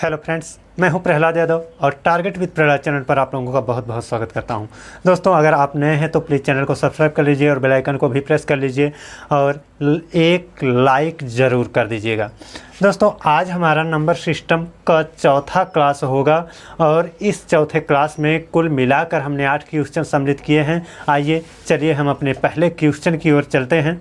Hello friends, मैं हूं प्रहलाद यादव और टारगेट विद प्रहलाद चैनल पर आप लोगों का बहुत बहुत स्वागत करता हूं। दोस्तों, अगर आप नए हैं तो प्लीज़ चैनल को सब्सक्राइब कर लीजिए और बेल आइकन को भी प्रेस कर लीजिए और एक लाइक ज़रूर कर दीजिएगा। दोस्तों, आज हमारा नंबर सिस्टम का चौथा क्लास होगा और इस चौथे क्लास में कुल मिलाकर हमने 8 क्वेश्चन सम्मिलित किए हैं। आइए चलिए हम अपने पहले क्वेश्चन की ओर चलते हैं।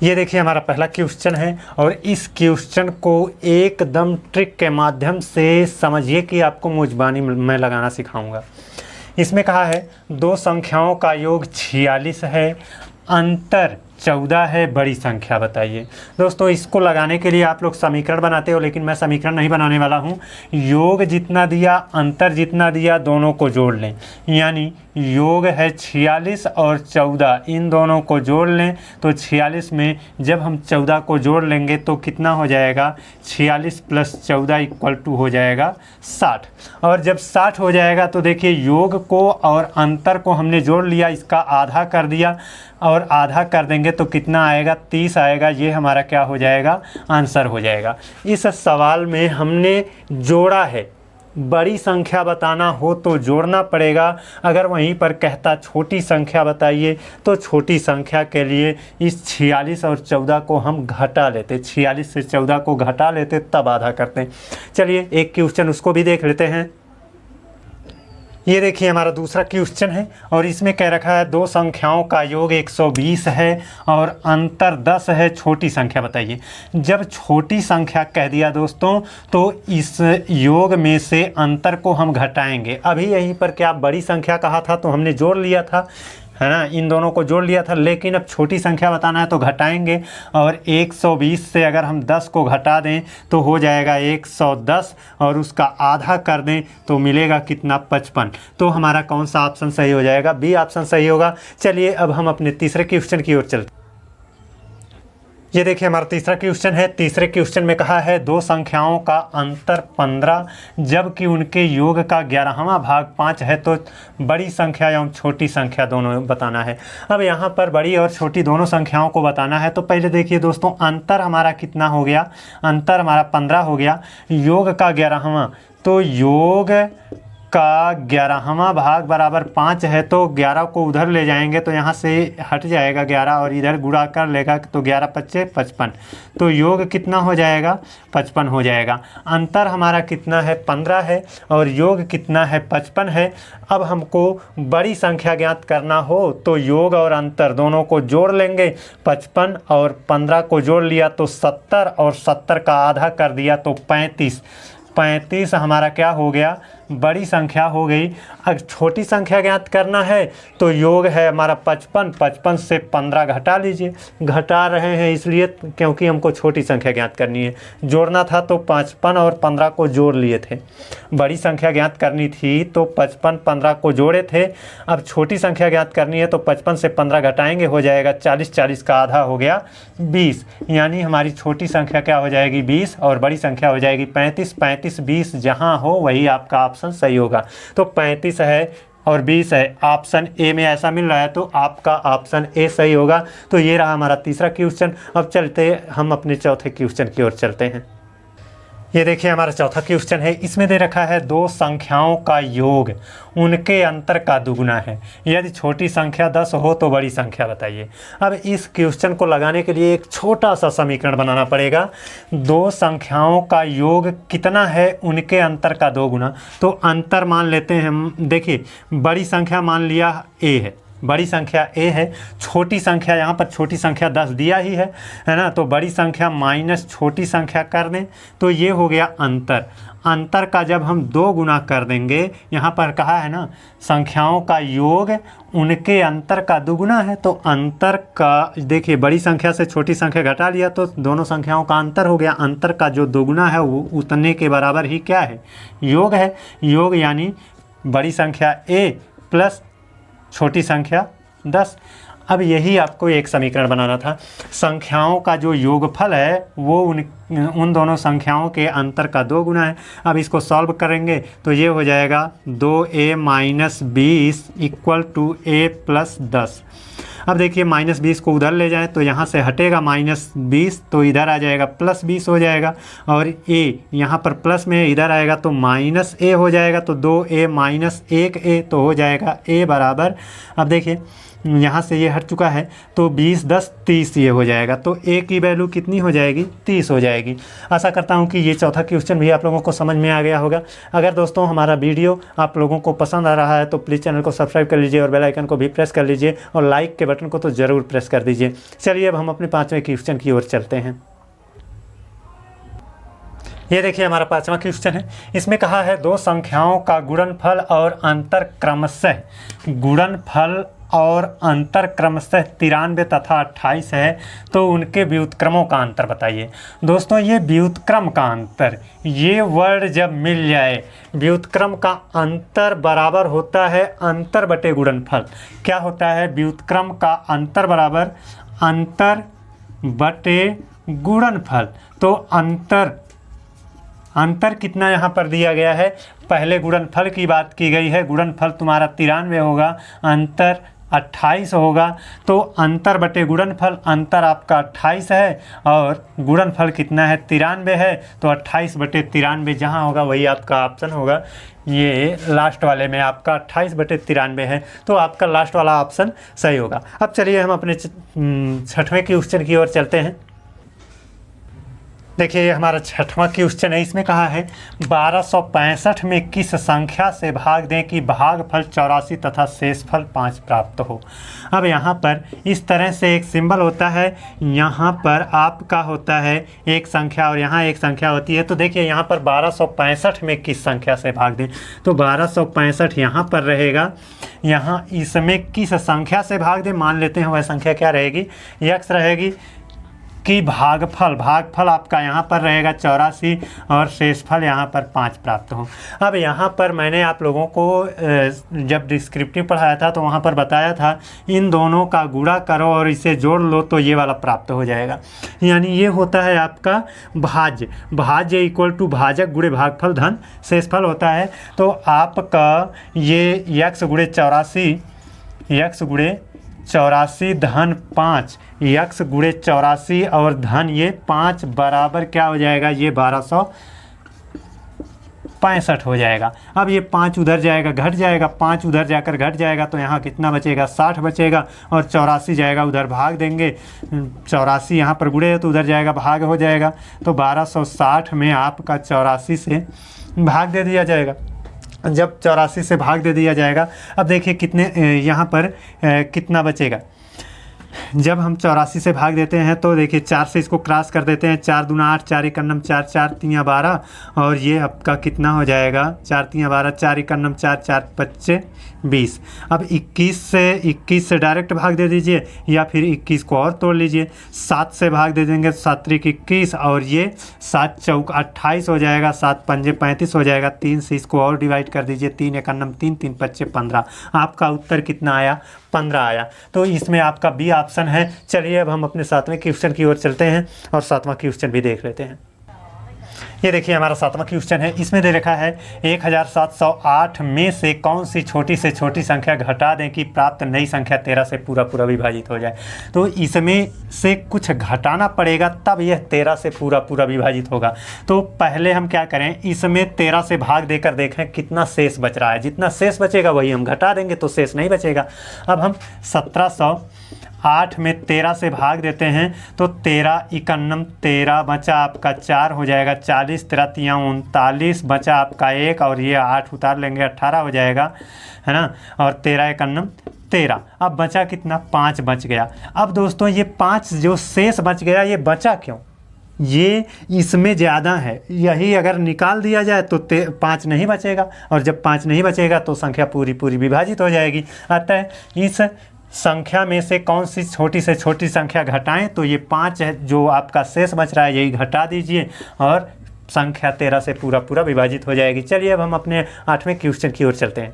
ये देखिए, हमारा पहला क्वेश्चन है और इस क्वेश्चन को एकदम ट्रिक के माध्यम से समझिए कि आपको मुजबानी मैं लगाना सिखाऊंगा। इसमें कहा है दो संख्याओं का योग 46 है, अंतर 14 है, बड़ी संख्या बताइए। दोस्तों, इसको लगाने के लिए आप लोग समीकरण बनाते हो, लेकिन मैं समीकरण नहीं बनाने वाला हूँ। योग जितना दिया, अंतर जितना दिया, दोनों को जोड़ लें। यानी योग है 46 और 14, इन दोनों को जोड़ लें तो 46 में जब हम 14 को जोड़ लेंगे तो कितना हो जाएगा, 46 + 14 = हो जाएगा 60। और जब 60 हो जाएगा तो देखिए, योग को और अंतर को हमने जोड़ लिया, इसका आधा कर दिया और आधा कर देंगे तो कितना आएगा, 30 आएगा। ये हमारा क्या हो जाएगा, आंसर हो जाएगा। इस सवाल में हमने जोड़ा है। बड़ी संख्या बताना हो तो जोड़ना पड़ेगा। अगर वहीं पर कहता छोटी संख्या बताइए तो छोटी संख्या के लिए इस 46 और 14 को हम घटा लेते, 46 से 14 को घटा लेते तब आधा करते। चलिए एक क्वेश्चन उसको भी देख लेते हैं। ये देखिए, हमारा दूसरा क्वेश्चन है और इसमें कह रखा है दो संख्याओं का योग 120 है और अंतर 10 है, छोटी संख्या बताइए। जब छोटी संख्या कह दिया दोस्तों तो इस योग में से अंतर को हम घटाएंगे। अभी यहीं पर क्या बड़ी संख्या कहा था तो हमने जोड़ लिया था, है ना, इन दोनों को जोड़ लिया था। लेकिन अब छोटी संख्या बताना है तो घटाएंगे और 120 से अगर हम 10 को घटा दें तो हो जाएगा 110 और उसका आधा कर दें तो मिलेगा कितना, 55। तो हमारा कौन सा ऑप्शन सही हो जाएगा, बी ऑप्शन सही होगा। चलिए अब हम अपने तीसरे क्वेश्चन की ओर चलते हैं। ये देखिए, हमारा तीसरा क्वेश्चन है। तीसरे क्वेश्चन में कहा है दो संख्याओं का अंतर 15 जबकि उनके योग का 11वां भाग 5 है, तो बड़ी संख्या एवं छोटी संख्या दोनों बताना है। अब यहाँ पर बड़ी और छोटी दोनों संख्याओं को बताना है तो पहले देखिए दोस्तों, अंतर हमारा कितना हो गया, अंतर हमारा 15 हो गया, योग का 11वां, तो योग का 11वां भाग बराबर 5 है, तो 11 को उधर ले जाएंगे तो यहाँ से हट जाएगा 11 और इधर गुणा कर लेगा तो 11 × 5 = 55, तो योग कितना हो जाएगा, 55 हो जाएगा। अंतर हमारा कितना है, 15 है और योग कितना है, 55 है। अब हमको बड़ी संख्या ज्ञात करना हो तो योग और अंतर दोनों को जोड़ लेंगे। 55 और 15 को जोड़ लिया तो 70 और 70 का आधा कर दिया तो 35। 35 हमारा क्या हो गया, बड़ी संख्या हो गई। अब छोटी संख्या ज्ञात करना है तो योग है हमारा 55, 55 से 15 घटा लीजिए। घटा रहे हैं इसलिए क्योंकि हमको छोटी संख्या ज्ञात करनी है। जोड़ना था तो 55 और 15 को जोड़ लिए थे। बड़ी संख्या ज्ञात करनी थी तो 55 15 को जोड़े थे। अब छोटी संख्या ज्ञात करनी है तो 55 से 15 घटाएंगे, हो जाएगा 40, 40 का आधा हो गया 20। यानी हमारी छोटी संख्या क्या हो जाएगी, 20 और बड़ी संख्या हो जाएगी 35। 35 20 जहाँ हो वही आपका ऑप्शन सही होगा। तो 35 है और 20 है, ऑप्शन ए में ऐसा मिल रहा है तो आपका ऑप्शन ए सही होगा। तो ये रहा हमारा तीसरा क्वेश्चन। अब चलते हम अपने चौथे क्वेश्चन की ओर चलते हैं। ये देखिए, हमारा चौथा क्वेश्चन है। इसमें दे रखा है दो संख्याओं का योग उनके अंतर का दुगुना है, यदि छोटी संख्या 10 हो तो बड़ी संख्या बताइए। अब इस क्वेश्चन को लगाने के लिए एक छोटा सा समीकरण बनाना पड़ेगा। दो संख्याओं का योग कितना है, उनके अंतर का 2 गुना। तो अंतर मान लेते हैं हम, देखिए बड़ी संख्या मान लिया ए है, बड़ी संख्या ए है, छोटी संख्या यहाँ पर छोटी संख्या 10 दिया ही है ना, तो बड़ी संख्या माइनस छोटी संख्या कर दें तो ये हो गया अंतर। अंतर का जब हम 2 गुना कर देंगे, यहाँ पर कहा है ना संख्याओं का योग उनके अंतर का दुगुना है, तो अंतर का देखिए बड़ी संख्या से छोटी संख्या घटा लिया तो दोनों संख्याओं का अंतर हो गया। अंतर का जो दोगुना है वो उतने के बराबर ही क्या है, योग है। योग यानी बड़ी संख्या ए प्लस छोटी संख्या 10। अब यही आपको एक समीकरण बनाना था। संख्याओं का जो योगफल है वो उन दोनों संख्याओं के अंतर का 2 गुना है। अब इसको सॉल्व करेंगे तो ये हो जाएगा 2a - 20 = a + 10। अब देखिए -20 को उधर ले जाएं तो यहाँ से हटेगा -20, तो इधर आ जाएगा +20 हो जाएगा। और a यहाँ पर प्लस में इधर आएगा तो -a हो जाएगा, तो 2a - 1a तो हो जाएगा a बराबर। अब देखिए यहाँ से ये हट चुका है तो 20 10 30 ये हो जाएगा, तो a की वैल्यू कितनी हो जाएगी, 30 हो जाएगी। आशा करता हूँ कि ये चौथा क्वेश्चन भी आप लोगों को समझ में आ गया होगा। अगर दोस्तों हमारा वीडियो आप लोगों को पसंद आ रहा है तो प्लीज़ चैनल को सब्सक्राइब कर लीजिए और बेल आइकन को भी प्रेस कर लीजिए और लाइक के बटन को तो ज़रूर प्रेस कर दीजिए। चलिए अब हम अपने 5वें क्वेश्चन की ओर चलते हैं। ये देखिए हमारा 5वां क्वेश्चन है। इसमें कहा है दो संख्याओं का गुणनफल और अंतर क्रमशः 93 तथा 28 है, तो उनके व्युत्क्रमों का अंतर बताइए। दोस्तों ये व्युत्क्रम का अंतर, ये वर्ड जब मिल जाए, व्युत्क्रम का अंतर बराबर होता है अंतर बटे गुणनफल। क्या होता है? व्युत्क्रम का अंतर बराबर अंतर बटे गुणनफल। तो अंतर कितना यहाँ पर दिया गया है? पहले गुणनफल की बात की गई है, गुणनफल तुम्हारा 93 होगा, अंतर 28 होगा, तो अंतर बटे गुणनफल, अंतर आपका 28 है और गुणनफल कितना है? 93 है, तो 28 बटे 93 जहाँ होगा वही आपका ऑप्शन होगा। ये लास्ट वाले में आपका 28 बटे 93 है, तो आपका लास्ट वाला ऑप्शन सही होगा। अब चलिए हम अपने 6वें क्वेश्चन की ओर चलते हैं। देखिए ये हमारा 6वां क्वेश्चन है। इसमें कहा है 1265 में किस संख्या से भाग दें कि भागफल 84 तथा शेषफल 5 प्राप्त हो। अब यहाँ पर इस तरह से एक सिंबल होता है, यहाँ पर आपका होता है एक संख्या और यहाँ एक संख्या होती है। तो देखिए यहाँ पर 1265 में किस संख्या से भाग दें, तो 1265 यहाँ पर रहेगा, यहाँ इसमें किस संख्या से भाग दें मान लेते हैं, वह संख्या क्या रहेगी? x रहेगी कि भागफल आपका यहाँ पर रहेगा 84 और शेषफल यहाँ पर 5 प्राप्त हो। अब यहाँ पर मैंने आप लोगों को जब डिस्क्रिप्टिव पढ़ाया था तो वहाँ पर बताया था इन दोनों का गुणा करो और इसे जोड़ लो तो ये वाला प्राप्त हो जाएगा। यानी ये होता है आपका भाज्य इक्वल टू भाजक गुणे भागफल धन शेषफल होता है। तो आपका ये x गुणे 84 धन 5, x गुणे 84 और धन ये 5 बराबर क्या हो जाएगा? ये 1265 हो जाएगा। अब ये 5 उधर जाएगा घट जाएगा, 5 उधर जाकर घट जाएगा, तो यहाँ कितना बचेगा? 60 बचेगा और 84 जाएगा उधर भाग देंगे, 84 यहाँ पर गुणे है तो उधर जाएगा भाग हो जाएगा। तो 1260 में आपका 84 से भाग दे दिया जाएगा। जब 84 से भाग दे दिया जाएगा, अब देखिए कितने यहाँ पर कितना बचेगा। जब हम 84 से भाग देते हैं तो देखिए 4 से इसको क्रॉस कर देते हैं, 4 दूना 8, 4 एक अन्नम 4, 4 3 12 और ये आपका कितना हो जाएगा? 4 3 12, 4 एक अन्नम 4, 4 5 20। अब 21 से डायरेक्ट भाग दे दीजिए या फिर 21 को और तोड़ लीजिए, 7 से भाग दे देंगे तो 7 3 21 और ये 7 चौक 28 हो जाएगा, 7 पंजे 35 हो जाएगा, 3 से इसको और डिवाइड कर दीजिए, 3 एक अन्नम 3, 3 5 15। आपका उत्तर कितना आया? 15 आया। तो इसमें आपका बी ऑप्शन है। चलिए अब हम अपने 7वें क्वेश्चन की ओर चलते हैं और 7वां क्वेश्चन भी देख लेते हैं। ये देखिए हमारा 7वां क्वेश्चन है। इसमें दे रखा है 1708 में से कौन सी छोटी से छोटी संख्या घटा दें कि प्राप्त नई संख्या 13 से पूरा पूरा विभाजित हो जाए। तो इसमें से कुछ घटाना पड़ेगा तब यह 13 से पूरा पूरा विभाजित होगा। तो पहले हम क्या करें, इसमें 13 से भाग देकर देखें कितना शेष बच रहा है। जितना शेष बचेगा वही हम घटा देंगे, तो शेष नहीं बचेगा। अब हम 1708 में 13 से भाग देते हैं तो 13 इकन्नम 13 बचा आपका 4 हो जाएगा, 40 13 39 बचा आपका 1 और ये 8 उतार लेंगे 18 हो जाएगा, है ना। और 13 इकन्नम 13, अब बचा कितना? 5 बच गया। अब दोस्तों ये 5 जो शेष बच गया ये बचा क्यों? ये इसमें ज़्यादा है, यही अगर निकाल दिया जाए तो 5 नहीं बचेगा और जब 5 नहीं बचेगा तो संख्या पूरी पूरी विभाजित हो जाएगी। अतः इस संख्या में से कौन सी छोटी से छोटी संख्या घटाएं, तो ये 5 है जो आपका शेष बच रहा है यही घटा दीजिए और संख्या 13 से पूरा पूरा विभाजित हो जाएगी। चलिए अब हम अपने 8वें क्वेश्चन की ओर चलते हैं।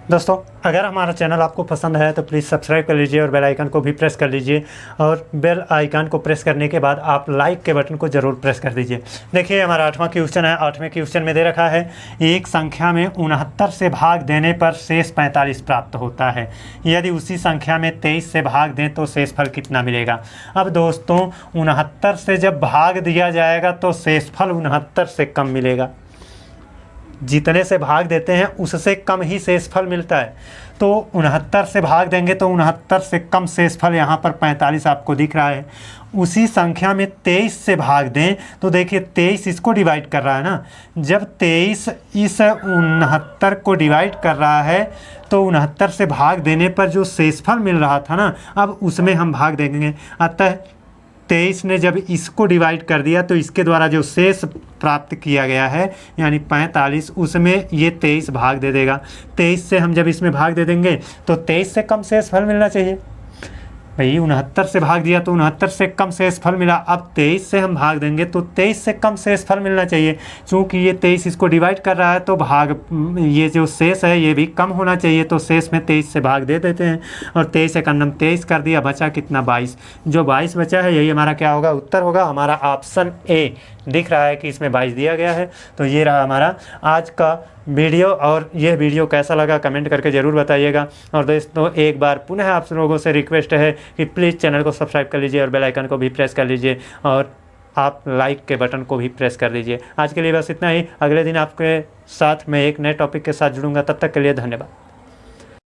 दोस्तों अगर हमारा चैनल आपको पसंद है तो प्लीज़ सब्सक्राइब कर लीजिए और बेल आइकन को भी प्रेस कर लीजिए, और बेल आइकन को प्रेस करने के बाद आप लाइक के बटन को ज़रूर प्रेस कर दीजिए। देखिए हमारा 8वां क्वेश्चन है। 8वें क्वेश्चन में दे रखा है एक संख्या में 69 से भाग देने पर शेष 45 प्राप्त होता है। यदि उसी संख्या में 23 से भाग दें तो शेषफल कितना मिलेगा। अब दोस्तों 69 से जब भाग दिया जाएगा तो शेषफल 69 से कम मिलेगा। जितने से भाग देते हैं उससे कम ही शेषफल मिलता है। तो 69 से भाग देंगे तो 69 से कम शेषफल यहाँ पर 45 आपको दिख रहा है। उसी संख्या में 23 से भाग दें तो देखिए 23 इसको डिवाइड कर रहा है ना। जब 23 इस 69 को डिवाइड कर रहा है तो 69 से भाग देने पर जो शेषफल मिल रहा था ना, अब उसमें हम भाग देंगे। अतः 23 ने जब इसको डिवाइड कर दिया तो इसके द्वारा जो शेष प्राप्त किया गया है यानी 45, उसमें ये 23 भाग दे देगा। 23 से हम जब इसमें भाग दे देंगे तो 23 से कम शेषफल मिलना चाहिए। भाई 69 से भाग दिया तो 69 से कम शेषफल मिला। अब 23 से हम भाग देंगे तो 23 से कम शेषफल मिलना चाहिए। चूँकि ये 23 इसको डिवाइड कर रहा है तो भाग ये जो शेष है ये भी कम होना चाहिए। तो शेष में 23 से भाग दे देते हैं और 23 से कम 23 कर दिया, बचा कितना 22। जो 22 बचा है यही हमारा क्या होगा, उत्तर होगा। हमारा ऑप्शन ए दिख रहा है कि इसमें 22 दिया गया है। तो ये रहा हमारा आज का वीडियो, और यह वीडियो कैसा लगा कमेंट करके ज़रूर बताइएगा। और दोस्तों एक बार पुनः आप लोगों से रिक्वेस्ट है कि प्लीज़ चैनल को सब्सक्राइब कर लीजिए और बेल आइकन को भी प्रेस कर लीजिए, और आप लाइक के बटन को भी प्रेस कर दीजिए। आज के लिए बस इतना ही। अगले दिन आपके साथ मैं एक नए टॉपिक के साथ जुड़ूंगा। तब तक के लिए धन्यवाद।